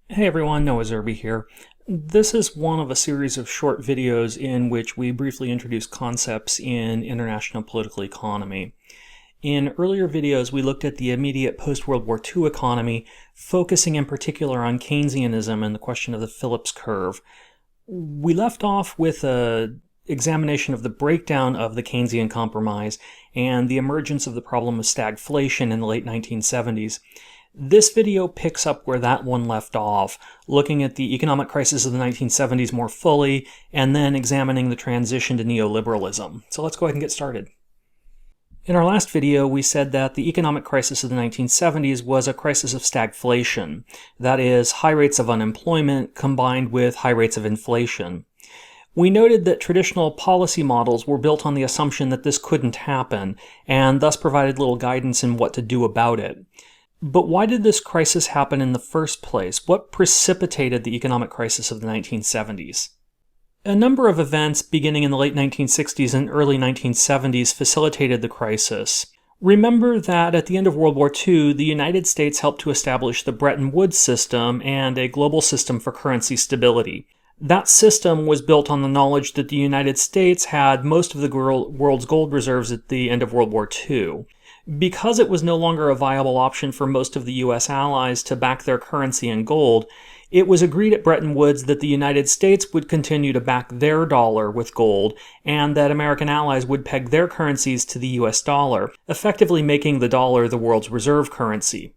Hey everyone, Noah Zerby here. This is one of a series of short videos in which we briefly introduce concepts in international political economy. In earlier videos, we looked at the immediate post-World War II economy, focusing in particular on Keynesianism and the question of the Phillips curve. We left off with an examination of the breakdown of the Keynesian compromise and the emergence of the problem of stagflation in the late 1970s. This video picks up where that one left off, looking at the economic crisis of the 1970s more fully, and then examining the transition to neoliberalism. So let's go ahead and get started. In our last video, we said that the economic crisis of the 1970s was a crisis of stagflation, that is, high rates of unemployment combined with high rates of inflation. We noted that traditional policy models were built on the assumption that this couldn't happen, and thus provided little guidance in what to do about it. But why did this crisis happen in the first place? What precipitated the economic crisis of the 1970s? A number of events beginning in the late 1960s and early 1970s facilitated the crisis. Remember that at the end of World War II, the United States helped to establish the Bretton Woods system and a global system for currency stability. That system was built on the knowledge that the United States had most of the world's gold reserves at the end of World War II. Because it was no longer a viable option for most of the U.S. allies to back their currency in gold, it was agreed at Bretton Woods that the United States would continue to back their dollar with gold, and that American allies would peg their currencies to the U.S. dollar, effectively making the dollar the world's reserve currency.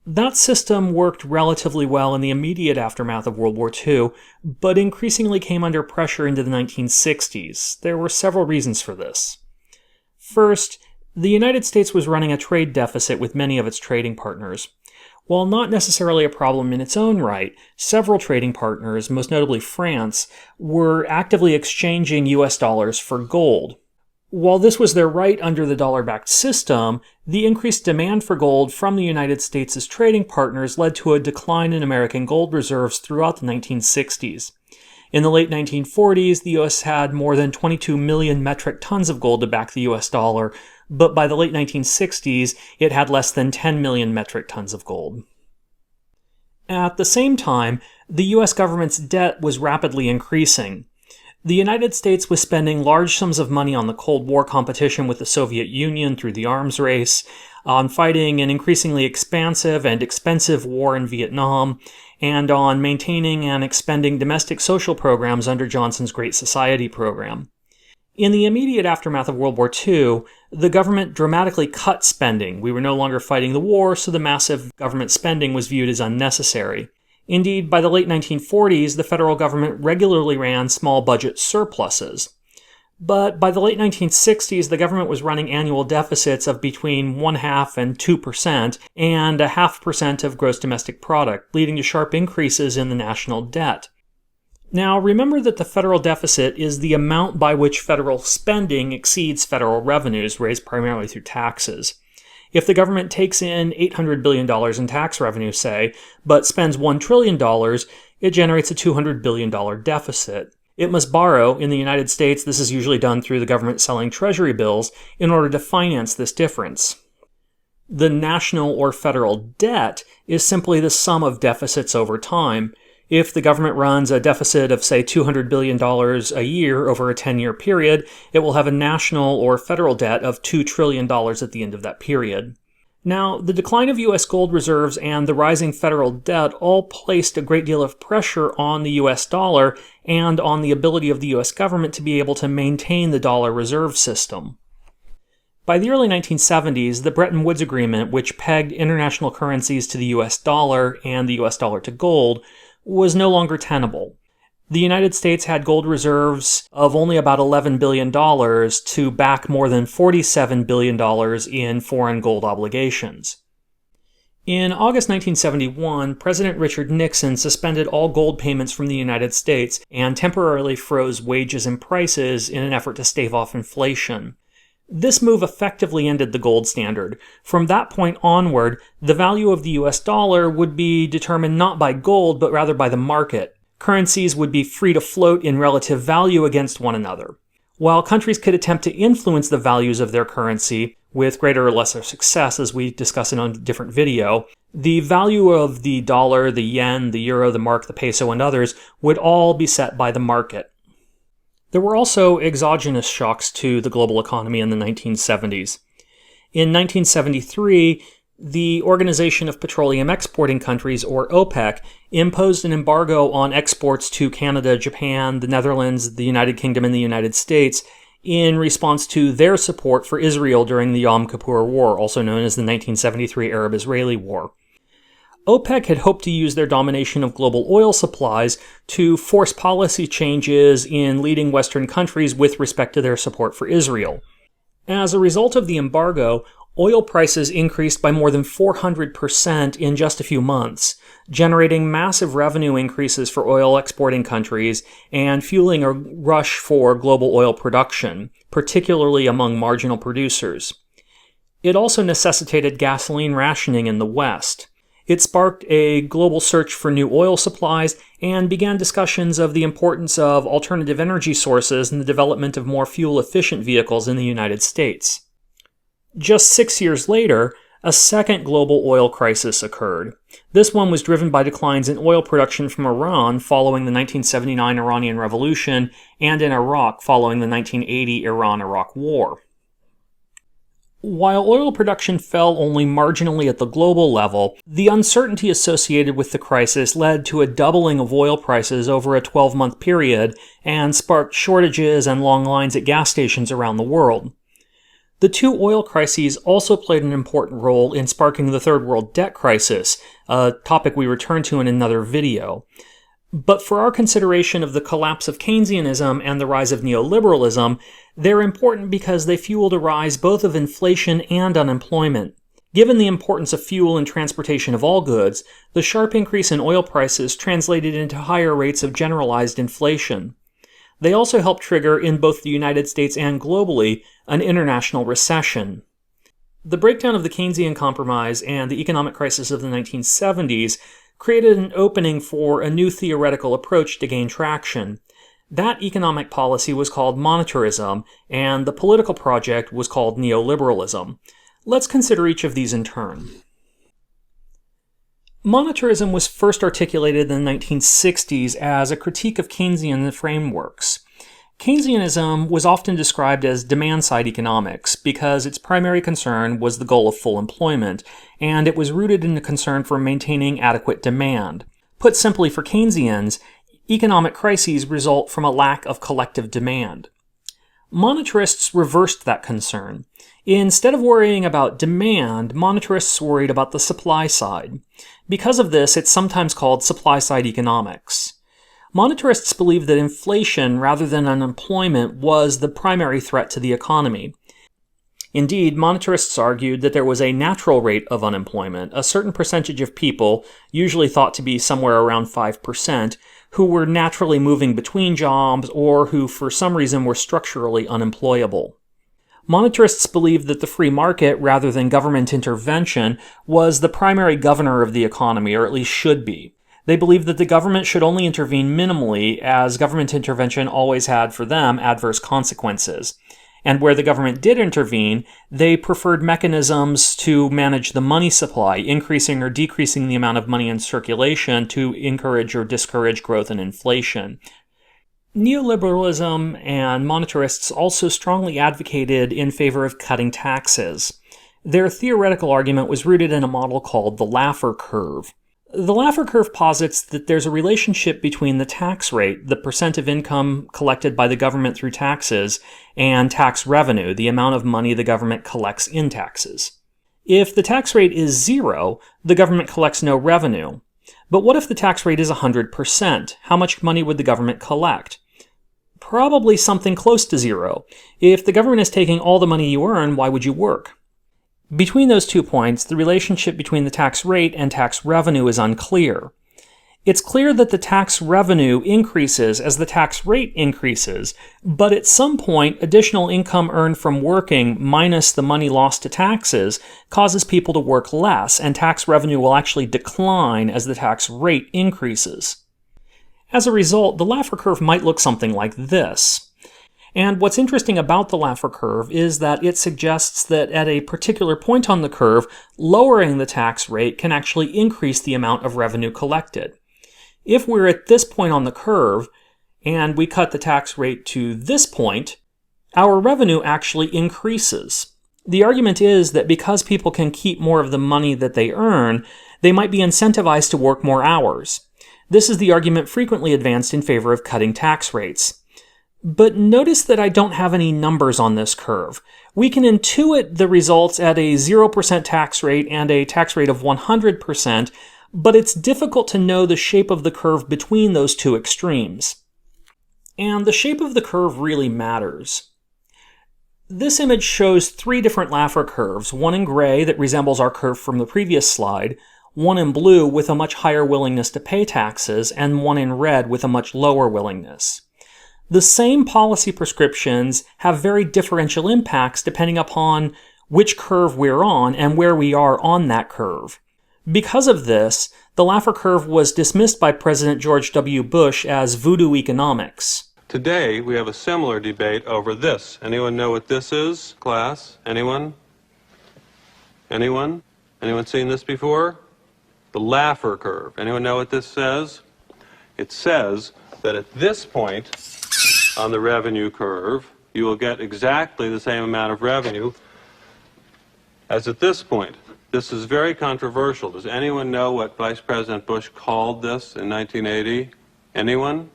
That system worked relatively well in the immediate aftermath of World War II, but increasingly came under pressure into the 1960s. There were several reasons for this. First, the United States was running a trade deficit with many of its trading partners. While not necessarily a problem in its own right, several trading partners, most notably France, were actively exchanging US dollars for gold. While this was their right under the dollar-backed system, the increased demand for gold from the United States' trading partners led to a decline in American gold reserves throughout the 1960s. In the late 1940s, the U.S. had more than 22 million metric tons of gold to back the U.S. dollar, but by the late 1960s, it had less than 10 million metric tons of gold. At the same time, the U.S. government's debt was rapidly increasing. The United States was spending large sums of money on the Cold War competition with the Soviet Union through the arms race, on fighting an increasingly expansive and expensive war in Vietnam, and on maintaining and expending domestic social programs under Johnson's Great Society program. In the immediate aftermath of World War II, the government dramatically cut spending. We were no longer fighting the war, so the massive government spending was viewed as unnecessary. Indeed, by the late 1940s, the federal government regularly ran small budget surpluses. But by the late 1960s, the government was running annual deficits of between 0.5% and 2% and 0.5% of gross domestic product, leading to sharp increases in the national debt. Now, remember that the federal deficit is the amount by which federal spending exceeds federal revenues, raised primarily through taxes. If the government takes in $800 billion in tax revenue, say, but spends $1 trillion, it generates a $200 billion deficit. It must borrow. In the United States, this is usually done through the government selling treasury bills in order to finance this difference. The national or federal debt is simply the sum of deficits over time. If the government runs a deficit of, say, $200 billion a year over a 10-year period, it will have a national or federal debt of $2 trillion at the end of that period. Now, the decline of U.S. gold reserves and the rising federal debt all placed a great deal of pressure on the U.S. dollar and on the ability of the U.S. government to be able to maintain the dollar reserve system. By the early 1970s, the Bretton Woods Agreement, which pegged international currencies to the U.S. dollar and the U.S. dollar to gold, was no longer tenable. The United States had gold reserves of only about $11 billion to back more than $47 billion in foreign gold obligations. In August 1971, President Richard Nixon suspended all gold payments from the United States and temporarily froze wages and prices in an effort to stave off inflation. This move effectively ended the gold standard. From that point onward, the value of the US dollar would be determined not by gold, but rather by the market. Currencies would be free to float in relative value against one another. While countries could attempt to influence the values of their currency with greater or lesser success, as we discuss in a different video, the value of the dollar, the yen, the euro, the mark, the peso, and others would all be set by the market. There were also exogenous shocks to the global economy in the 1970s. In 1973, the Organization of Petroleum Exporting Countries, or OPEC, imposed an embargo on exports to Canada, Japan, the Netherlands, the United Kingdom, and the United States in response to their support for Israel during the Yom Kippur War, also known as the 1973 Arab-Israeli War. OPEC had hoped to use their domination of global oil supplies to force policy changes in leading Western countries with respect to their support for Israel. As a result of the embargo, oil prices increased by more than 400% in just a few months, generating massive revenue increases for oil exporting countries and fueling a rush for global oil production, particularly among marginal producers. It also necessitated gasoline rationing in the West. It sparked a global search for new oil supplies and began discussions of the importance of alternative energy sources and the development of more fuel-efficient vehicles in the United States. Just 6 years later, a second global oil crisis occurred. This one was driven by declines in oil production from Iran following the 1979 Iranian Revolution and in Iraq following the 1980 Iran-Iraq War. While oil production fell only marginally at the global level, the uncertainty associated with the crisis led to a doubling of oil prices over a 12-month period and sparked shortages and long lines at gas stations around the world. The two oil crises also played an important role in sparking the Third World Debt Crisis, a topic we return to in another video. But for our consideration of the collapse of Keynesianism and the rise of neoliberalism, they're important because they fueled a rise both of inflation and unemployment. Given the importance of fuel and transportation of all goods, the sharp increase in oil prices translated into higher rates of generalized inflation. They also helped trigger, in both the United States and globally, an international recession. The breakdown of the Keynesian Compromise and the economic crisis of the 1970s created an opening for a new theoretical approach to gain traction. That economic policy was called monetarism, and the political project was called neoliberalism. Let's consider each of these in turn. Monetarism was first articulated in the 1960s as a critique of Keynesian frameworks. Keynesianism was often described as demand-side economics because its primary concern was the goal of full employment, and it was rooted in the concern for maintaining adequate demand. Put simply, for Keynesians, economic crises result from a lack of collective demand. Monetarists reversed that concern. Instead of worrying about demand, monetarists worried about the supply side. Because of this, it's sometimes called supply-side economics. Monetarists believed that inflation, rather than unemployment, was the primary threat to the economy. Indeed, monetarists argued that there was a natural rate of unemployment, a certain percentage of people, usually thought to be somewhere around 5%, who were naturally moving between jobs or who for some reason were structurally unemployable. Monetarists believed that the free market, rather than government intervention, was the primary governor of the economy, or at least should be. They believed that the government should only intervene minimally, as government intervention always had for them adverse consequences. And where the government did intervene, they preferred mechanisms to manage the money supply, increasing or decreasing the amount of money in circulation to encourage or discourage growth and inflation. Neoliberalism and monetarists also strongly advocated in favor of cutting taxes. Their theoretical argument was rooted in a model called the Laffer curve. The Laffer curve posits that there's a relationship between the tax rate, the percent of income collected by the government through taxes, and tax revenue, the amount of money the government collects in taxes. If the tax rate is 0, the government collects no revenue. But what if the tax rate is 100%? How much money would the government collect? Probably something close to 0. If the government is taking all the money you earn, why would you work? Between those 2 points, the relationship between the tax rate and tax revenue is unclear. It's clear that the tax revenue increases as the tax rate increases, but at some point, additional income earned from working minus the money lost to taxes causes people to work less, and tax revenue will actually decline as the tax rate increases. As a result, the Laffer curve might look something like this. And what's interesting about the Laffer curve is that it suggests that at a particular point on the curve, lowering the tax rate can actually increase the amount of revenue collected. If we're at this point on the curve, and we cut the tax rate to this point, our revenue actually increases. The argument is that because people can keep more of the money that they earn, they might be incentivized to work more hours. This is the argument frequently advanced in favor of cutting tax rates. But notice that I don't have any numbers on this curve. We can intuit the results at a 0% tax rate and a tax rate of 100%, but it's difficult to know the shape of the curve between those two extremes. And the shape of the curve really matters. This image shows three different Laffer curves, one in gray that resembles our curve from the previous slide, one in blue with a much higher willingness to pay taxes, and one in red with a much lower willingness. The same policy prescriptions have very differential impacts depending upon which curve we're on and where we are on that curve. Because of this, the Laffer curve was dismissed by President George W. Bush as voodoo economics. Today, we have a similar debate over this. Anyone know what this is, class? Anyone? Anyone? Anyone seen this before? The Laffer curve. Anyone know what this says? It says that at this point on the revenue curve, you will get exactly the same amount of revenue as at this point. This is very controversial. Does anyone know what Vice President Bush called this in 1980? Anyone?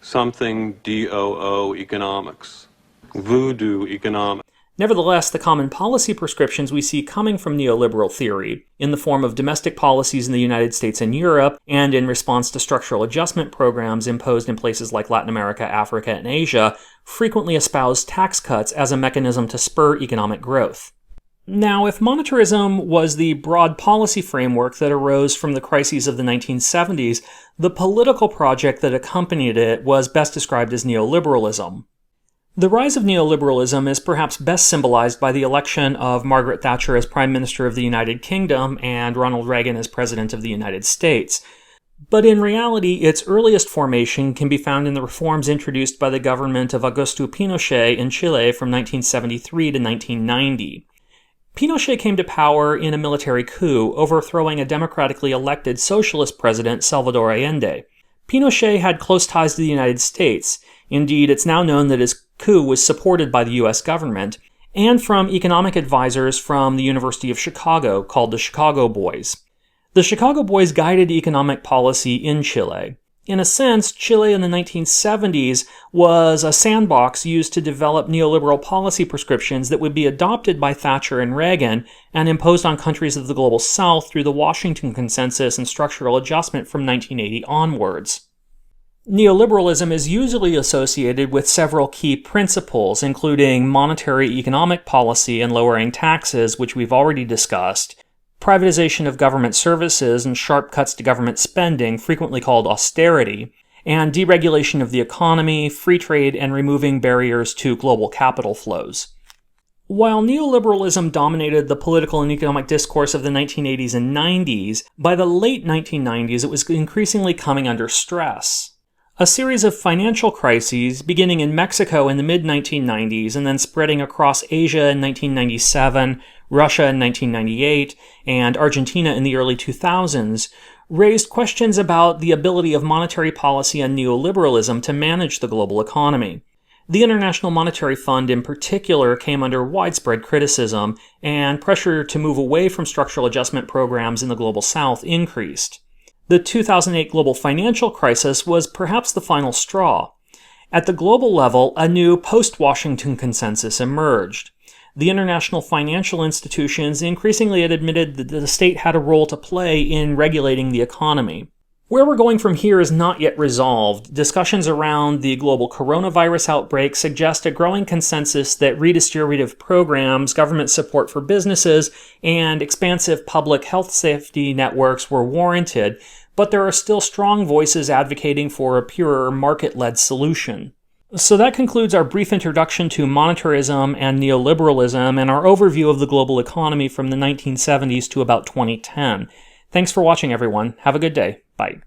Something DOO economics. Voodoo economics. Nevertheless, the common policy prescriptions we see coming from neoliberal theory, in the form of domestic policies in the United States and Europe, and in response to structural adjustment programs imposed in places like Latin America, Africa, and Asia, frequently espouse tax cuts as a mechanism to spur economic growth. Now, if monetarism was the broad policy framework that arose from the crises of the 1970s, the political project that accompanied it was best described as neoliberalism. The rise of neoliberalism is perhaps best symbolized by the election of Margaret Thatcher as Prime Minister of the United Kingdom and Ronald Reagan as President of the United States. But in reality, its earliest formation can be found in the reforms introduced by the government of Augusto Pinochet in Chile from 1973 to 1990. Pinochet came to power in a military coup, overthrowing a democratically elected socialist president, Salvador Allende. Pinochet had close ties to the United States. Indeed, it's now known that his coup was supported by the U.S. government, and from economic advisors from the University of Chicago called the Chicago Boys. The Chicago Boys guided economic policy in Chile. In a sense, Chile in the 1970s was a sandbox used to develop neoliberal policy prescriptions that would be adopted by Thatcher and Reagan and imposed on countries of the Global South through the Washington Consensus and structural adjustment from 1980 onwards. Neoliberalism is usually associated with several key principles, including monetary economic policy and lowering taxes, which we've already discussed, privatization of government services and sharp cuts to government spending, frequently called austerity, and deregulation of the economy, free trade, and removing barriers to global capital flows. While neoliberalism dominated the political and economic discourse of the 1980s and 90s, by the late 1990s it was increasingly coming under stress. A series of financial crises, beginning in Mexico in the mid-1990s and then spreading across Asia in 1997, Russia in 1998, and Argentina in the early 2000s, raised questions about the ability of monetary policy and neoliberalism to manage the global economy. The International Monetary Fund in particular came under widespread criticism, and pressure to move away from structural adjustment programs in the Global South increased. The 2008 global financial crisis was perhaps the final straw. At the global level, a new post-Washington consensus emerged. The international financial institutions increasingly had admitted that the state had a role to play in regulating the economy. Where we're going from here is not yet resolved. Discussions around the global coronavirus outbreak suggest a growing consensus that redistributive programs, government support for businesses, and expansive public health safety networks were warranted, but there are still strong voices advocating for a purer market-led solution. So that concludes our brief introduction to monetarism and neoliberalism and our overview of the global economy from the 1970s to about 2010. Thanks for watching, everyone. Have a good day. Bye.